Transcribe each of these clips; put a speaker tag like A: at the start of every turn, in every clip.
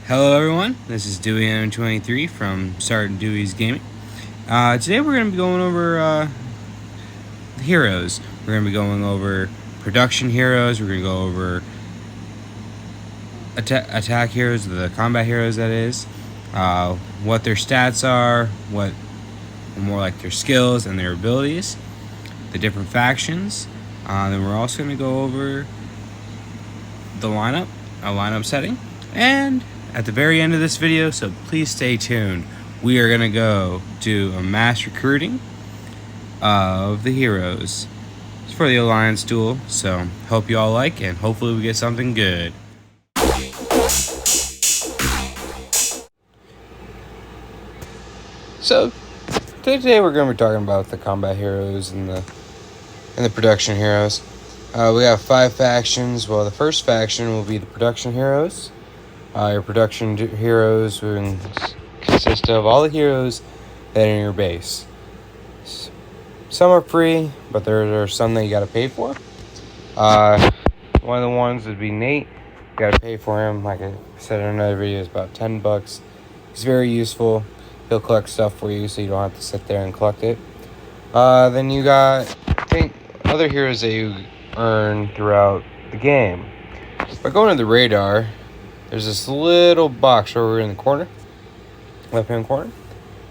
A: Hello everyone, this is Dewey23 from Sergeant Dewey's Gaming. Today we're going to be going over the heroes. We're going to be going over production heroes, we're going to go over attack heroes, the combat heroes that is, what their stats are, what more like their skills and their abilities, the different factions. Then we're also going to go over the lineup setting, and at the very end of this video, so please stay tuned, we are going to go do a mass recruiting of the heroes. It's for the Alliance duel, so hope you all like, and hopefully we get something good. So today we're going to be talking about the combat heroes and the production heroes. We have 5 factions. Well, the first faction will be the production heroes. Your production heroes will consist of all the heroes that are in your base. Some are free, but there are some that you gotta pay for. One of the ones would be Nate. You gotta pay for him. Like I said in another video, it's about $10. He's very useful. He'll collect stuff for you, so you don't have to sit there and collect it. Then you got, other heroes that you earn throughout the game. By going to the radar, there's this little box over in the corner, left-hand corner,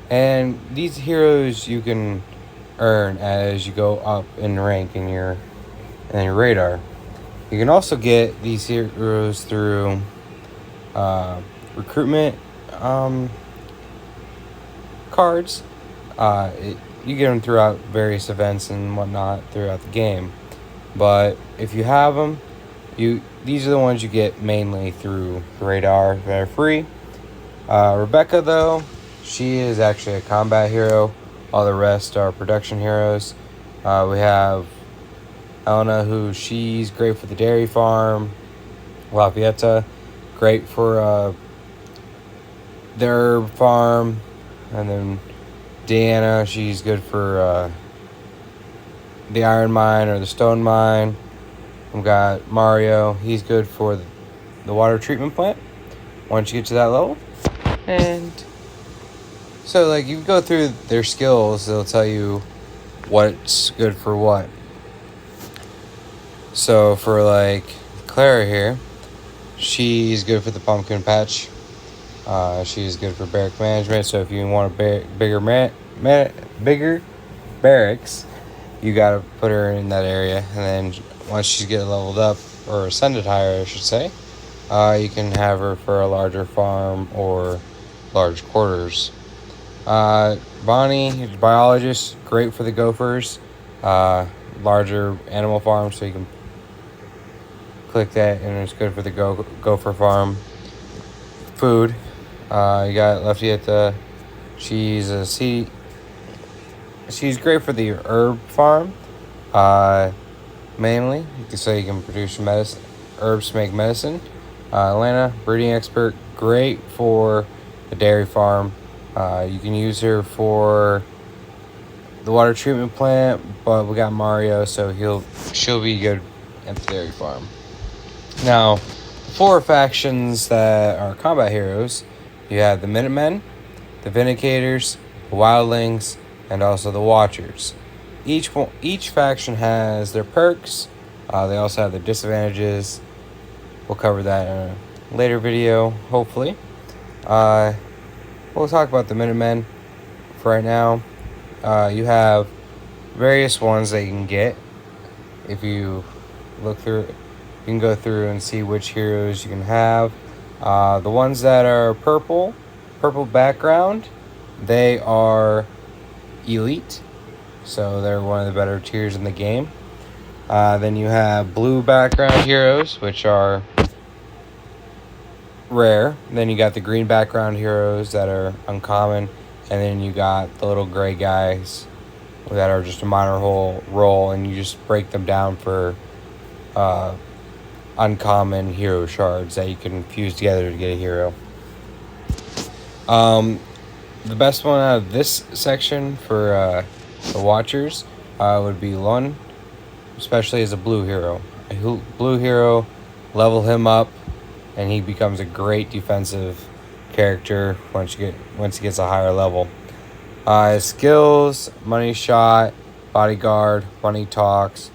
A: and these heroes you can earn as you go up in rank in your radar. You can also get these heroes through recruitment cards. You get them throughout various events and whatnot throughout the game. But if you have them, these are the ones you get mainly through the radar that are free. Rebecca, though, she is actually a combat hero. All the rest are production heroes. We have Elena, who she's great for the dairy farm. Lafayette, great for their farm. And then Deanna, she's good for the iron mine or the stone mine. We've got Mario, he's good for the water treatment plant once you get to that level. And so like you go through their skills, they'll tell you what's good for what. So for like Clara here, she's good for the pumpkin patch. She's good for barrack management, so if you want a bigger barracks, you gotta put her in that area, and then once she's get leveled up, or ascended higher I should say, you can have her for a larger farm or large quarters. Bonnie, biologist, great for the gophers, larger animal farm, so you can click that and it's good for the gopher farm. Food, you got Lafayette, she's great for the herb farm, mainly, so you can produce herbs to make medicine. Atlanta, breeding expert, great for the dairy farm. You can use her for the water treatment plant, but we got Mario, so she'll be good at the dairy farm. Now, 4 factions that are combat heroes. You have the Minutemen, the Vindicators, the Wildlings, and also the Watchers. Each faction has their perks. They also have their disadvantages. We'll cover that in a later video, hopefully. We'll talk about the Minutemen for right now. You have various ones that you can get. If you look through, you can go through and see which heroes you can have. The ones that are purple background, they are elite, so they're one of the better tiers in the game. Then you have blue background heroes, which are rare. Then you got the green background heroes that are uncommon, and then you got the little gray guys that are just a minor role, and you just break them down for uncommon hero shards that you can fuse together to get a hero. The best one out of this section for the Watchers would be Lon, especially as a blue hero. A blue hero, level him up, and he becomes a great defensive character once he gets a higher level. His skills: money shot, bodyguard, money talks,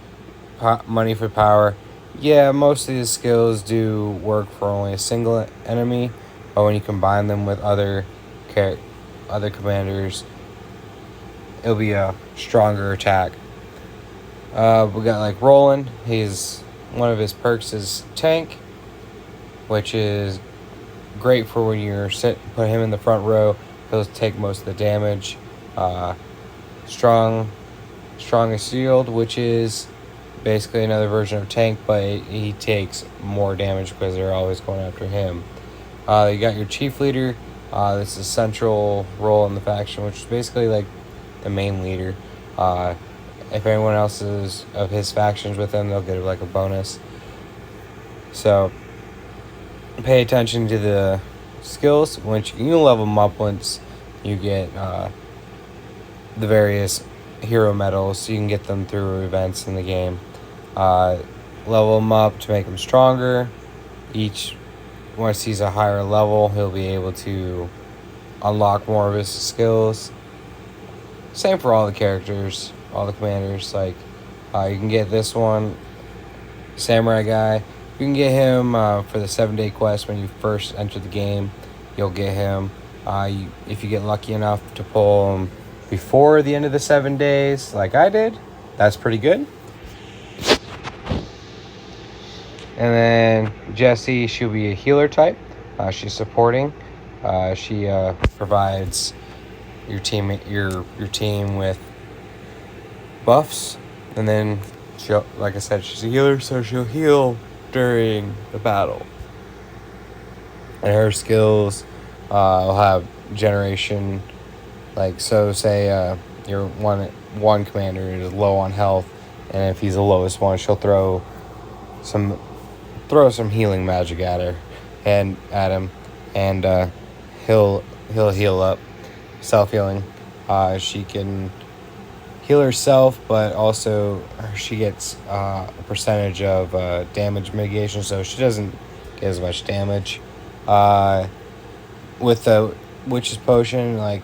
A: money for power. Yeah, most of these skills do work for only a single enemy, but when you combine them with other commanders, it'll be a stronger attack. We got like Roland. One of his perks is tank, which is great for when you're put him in the front row. He'll take most of the damage. Strongest shield, which is basically another version of tank, but he takes more damage because they're always going after him. You got your chief leader. This is a central role in the faction, which is basically like the main leader. If anyone else is of his factions with him, they'll get like a bonus. So pay attention to the skills. Once you level them up, once you get the various hero medals, so you can get them through events in the game. Level them up to make them stronger. Once he's a higher level, he'll be able to unlock more of his skills. Same for all the characters, all the commanders. Like you can get this one, Samurai Guy. You can get him for the 7-day quest when you first enter the game. You'll get him. If you get lucky enough to pull him before the end of the 7 days, like I did, that's pretty good. And then Jessie, she'll be a healer type. She's supporting. She provides your team with buffs, and then like I said, she's a healer, so she'll heal during the battle. And her skills will have generation. Like, so say your one commander is low on health, and if he's the lowest one, she'll throw some healing magic at him, and he'll heal up, self-healing. She can heal herself, but also she gets a percentage of damage mitigation, so she doesn't get as much damage. With the Witch's Potion, like,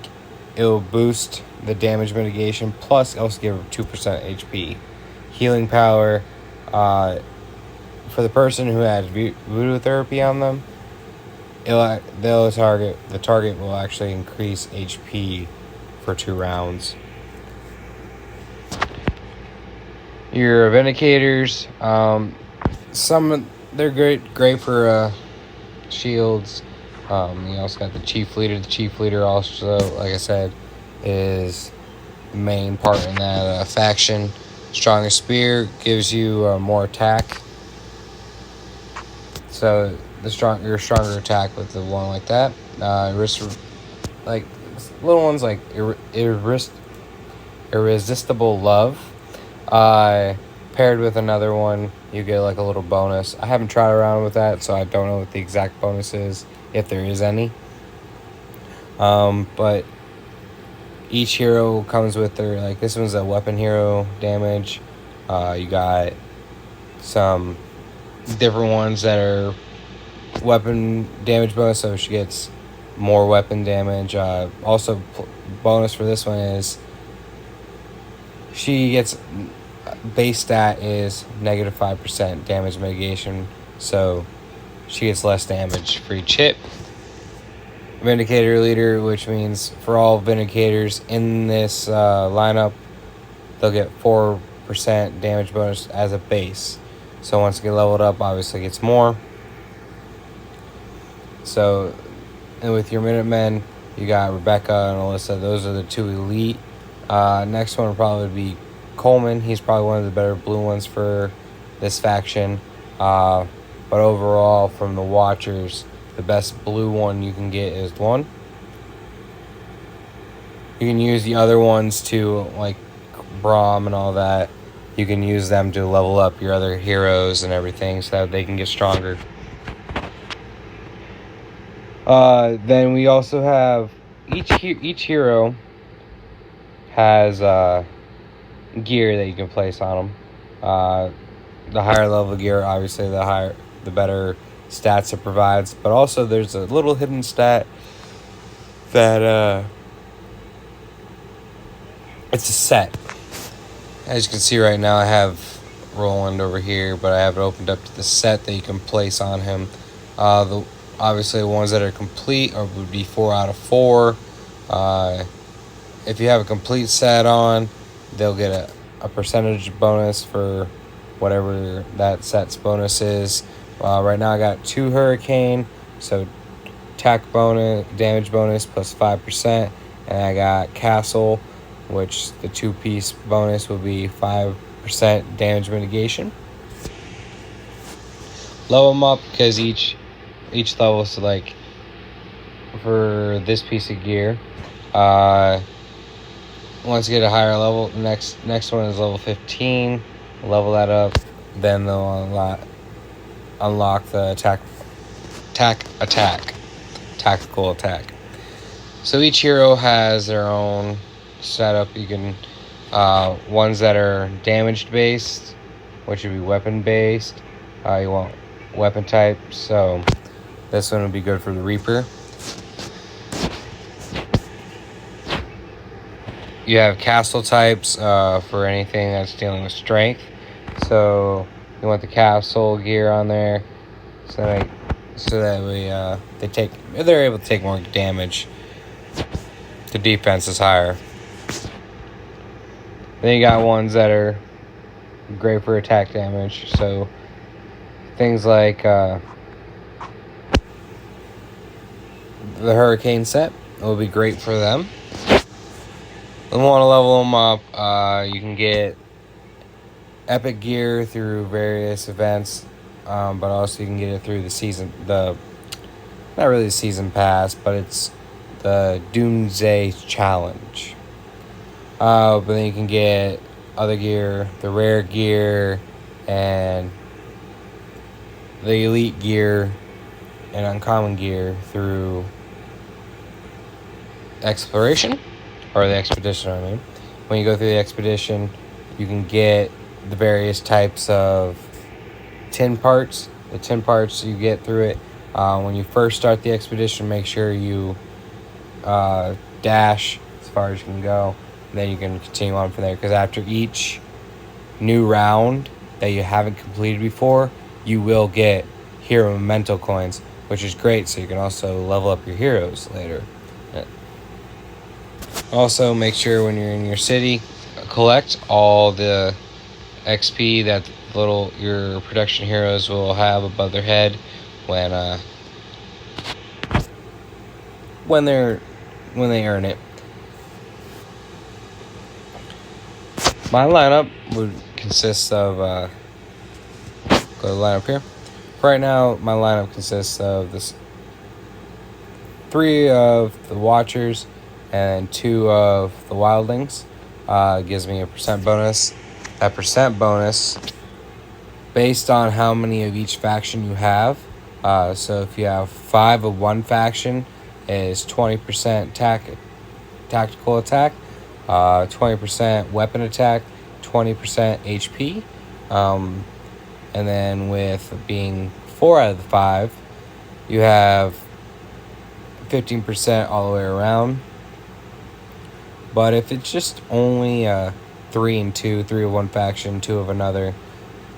A: it'll boost the damage mitigation, plus also give her 2% HP. Healing power, for the person who has voodoo therapy on them, the target will actually increase HP for 2 rounds. Your Vindicators, they're great for shields. You also got the Chief Leader. The Chief Leader also, like I said, is the main part in that faction. Strongest Spear gives you more attack. So your stronger attack with the one like that. Like little ones like Irresistible Love. Paired with another one, you get like a little bonus. I haven't tried around with that, so I don't know what the exact bonus is, if there is any. But each hero comes with their, like, this one's a weapon hero damage. You got some different ones that are weapon damage bonus, so she gets more weapon damage. Also, bonus for this one is she gets base stat is negative 5% damage mitigation, so she gets less damage for each hit. Vindicator Leader, which means for all Vindicators in this lineup, they'll get 4% damage bonus as a base. So once they get leveled up, obviously it gets more. So, and with your Minutemen, you got Rebecca and Alyssa. Those are the 2 elite. Next one will probably be Coleman. He's probably one of the better blue ones for this faction. But overall, from the Watchers, the best blue one you can get is one. You can use the other ones to, like Braum and all that. You can use them to level up your other heroes and everything so that they can get stronger. Then we also have each hero has gear that you can place on them. The higher level gear, obviously, the better stats it provides. But also there's a little hidden stat that it's a set. As you can see right now, I have Roland over here, but I have it opened up to the set that you can place on him. Obviously the ones that are complete would be 4 out of 4. If you have a complete set on, they'll get a percentage bonus for whatever that set's bonus is. Right now I got 2 Hurricane, so attack bonus, damage bonus plus 5%, and I got Castle, which the 2-piece bonus will be 5% damage mitigation. Level them up because each level, so like for this piece of gear, once you get a higher level, the next one is level 15. Level that up, then they'll unlock the tactical attack. So each hero has their own setup. You can ones that are damage based, which would be weapon based. You want weapon type, so this one would be good for the Reaper. You have castle types for anything that's dealing with strength. So you want the castle gear on there, so that way they're able to take more damage. The defense is higher. Then you got ones that are great for attack damage. So things like the Hurricane set will be great for them. If you want to level them up, you can get epic gear through various events, but also you can get it through not really the season pass, but it's the Doomsday Challenge. But then you can get other gear, the rare gear, and the elite gear and uncommon gear through exploration. Or the expedition, I mean. When you go through the expedition, you can get the various types of tin parts. The tin parts you get through it. When you first start the expedition, make sure you dash as far as you can go. And then you can continue on from there. Because after each new round that you haven't completed before, you will get hero memento coins, which is great. So you can also level up your heroes later. Also, make sure when you're in your city, collect all the XP that your production heroes will have above their head when they earn it. My lineup would consist of go to the lineup here. Right now, my lineup consists of this 3 of the Watchers and 2 of the Wildlings. Gives me a percent bonus. That percent bonus, based on how many of each faction you have. So if you have 5 of one faction, is 20% tactical attack, 20% weapon attack, 20% HP. And then with being 4 out of the 5, you have 15% all the way around. But if it's just only 3 and 2, 3 of one faction, 2 of another,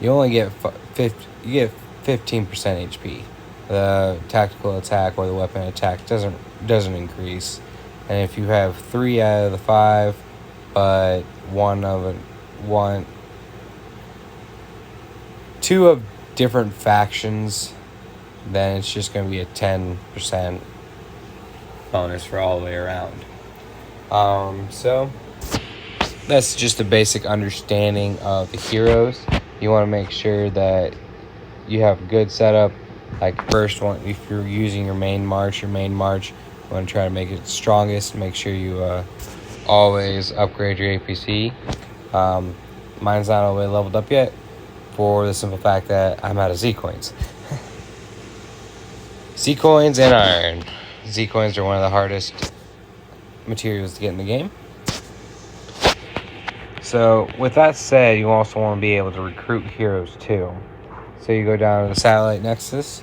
A: you only get 15% HP. The tactical attack or the weapon attack doesn't increase. And if you have 3 out of the 5, but 2 of different factions, then it's just going to be a 10% bonus for all the way around. So that's just a basic understanding of the heroes. You want to make sure that you have a good setup. Like first one, if you're using your main march, you want to try to make it strongest. Make sure you always upgrade your APC. Mine's not all the way leveled up yet, for the simple fact that I'm out of Z-Coins. Z-Coins and iron. Z-Coins are one of the hardest materials to get in the game. So with that said, you also want to be able to recruit heroes too. So you go down to the satellite nexus,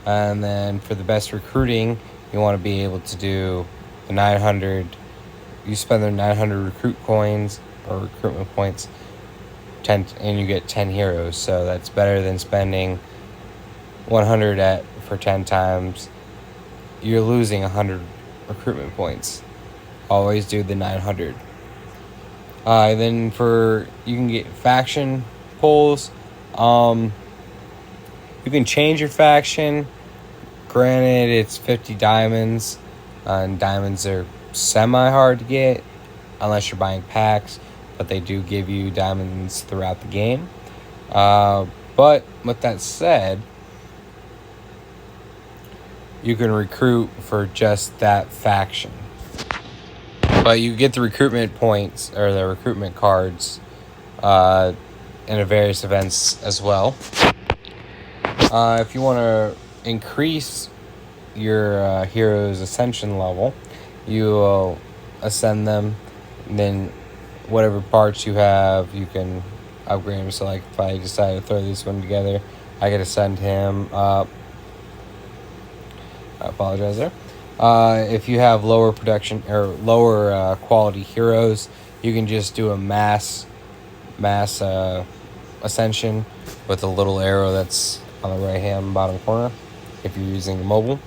A: And then for the best recruiting, you want to be able to do the 900. You spend the 900 recruit coins or recruitment points, 10, and you get 10 heroes. So that's better than spending 100 for 10 times. You're losing 100 recruitment points. Always do the 900. Then you can get faction pulls. You can change your faction. Granted, it's 50 diamonds, and diamonds are semi-hard to get unless you're buying packs, but they do give you diamonds throughout the game. But with that said, you can recruit for just that faction. But you get the recruitment points or the recruitment cards in various events as well. If you want to increase your hero's ascension level, you will ascend them, and then whatever parts you have, you can upgrade them. So like if I decide to throw this one together, I could ascend him up. I apologize there. If you have lower production or lower quality heroes, you can just do a mass ascension with a little arrow that's on the right hand bottom corner if you're using mobile.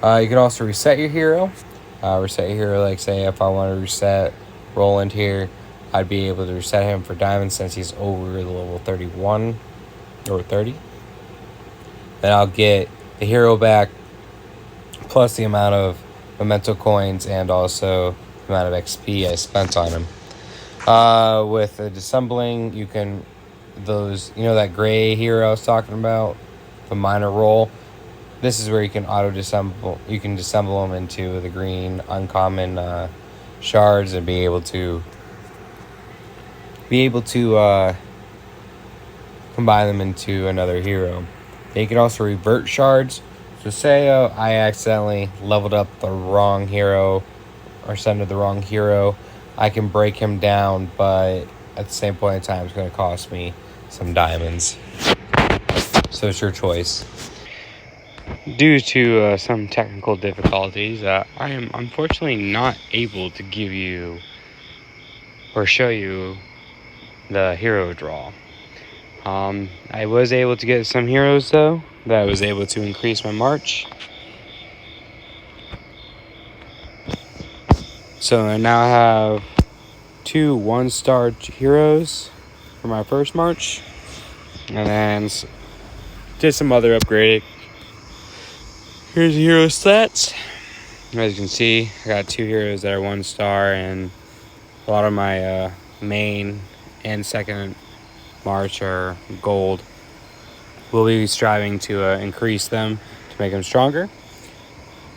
A: You can also reset your hero. Like say if I want to reset Roland here, I'd be able to reset him for diamonds since he's over the level 31 or 30. Then I'll get the hero back plus the amount of memento coins and also the amount of XP I spent on him. With the disassembling, you can that gray hero I was talking about, the minor role. This is where you can auto-disassemble. You can disassemble them into the green uncommon shards and be able to combine them into another hero. You can also revert shards. So say I accidentally leveled up the wrong hero or sent the wrong hero, I can break him down, but at the same point in time, it's going to cost me some diamonds. So it's your choice. Due to some technical difficulties, I am unfortunately not able to give you or show you the hero draw. I was able to get some heroes though that was able to increase my march. So I now have 2 1-star heroes for my first march, and then did some other upgrading. Here's the hero stats. As you can see, I got 2 heroes that are 1-star, and a lot of my main and second march are gold. We'll be striving to increase them to make them stronger.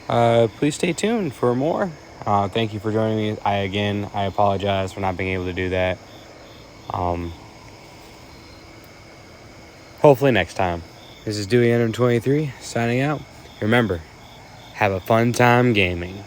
A: Please stay tuned for more. Thank you for joining me. I apologize for not being able to do that. Hopefully next time. This is Dewey 23 signing out. Remember, have a fun time gaming.